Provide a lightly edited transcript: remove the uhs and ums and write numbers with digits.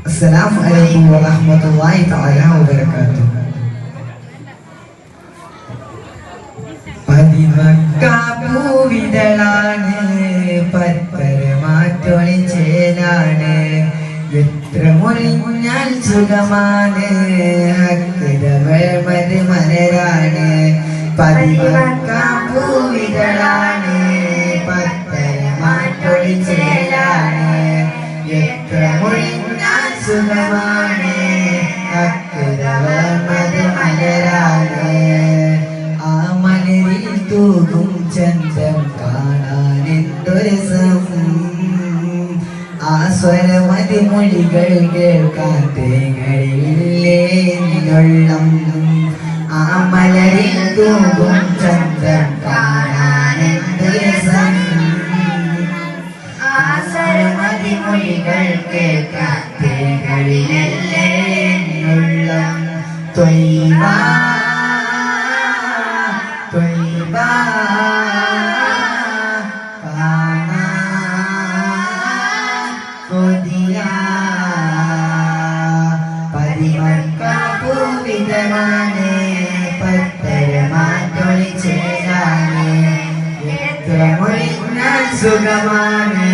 അസ്സലാമു അലൈക്കും വറഹ്മത്തുള്ളാഹി തആല വബറകാതുഹു. പതിമക്കാപ്പൂവിതളാണ് പരമാറ്റൊളി ചേലാണ് എത്ര മുറിഞ്ഞാൽ സുഖമാണ് ഹക്കിതവൾ മലരാണ്. പതിമക്കാപ്പൂവിതളാണ് പരമാറ്റൊളി ചേലാണ് എത്ര മുറിഞ്ഞാൽ സുഖമാണ് ഹക്കിതവൾ മലരാണ്. ആ മലരിൽ തൂകും ചന്തം കാണാൻ എന്തൊരു രസം, ആ സ്വരമതി മൊഴികൾ കേൾക്കാൻ തേങ്ങയില്ലേ നിന്നുള്ളം. ആ മലരിൽ തൂകും ചന്തം കാണാൻ എന്തൊരു രസം, ആ സ്വരമതി മൊഴികൾ കേൾക്കാൻ തേങ്ങയില്ലേ നിന്നുള്ളം. ത്വയ്ബാ ത്വയ്ബാ കാണാൻ കൊതിയാ. പതിമക്കാപ്പൂവിതളാണ് പരമാറ്റൊളി ചേലാണ് എത്ര മുറിഞ്ഞാൽ സുഖമാണ്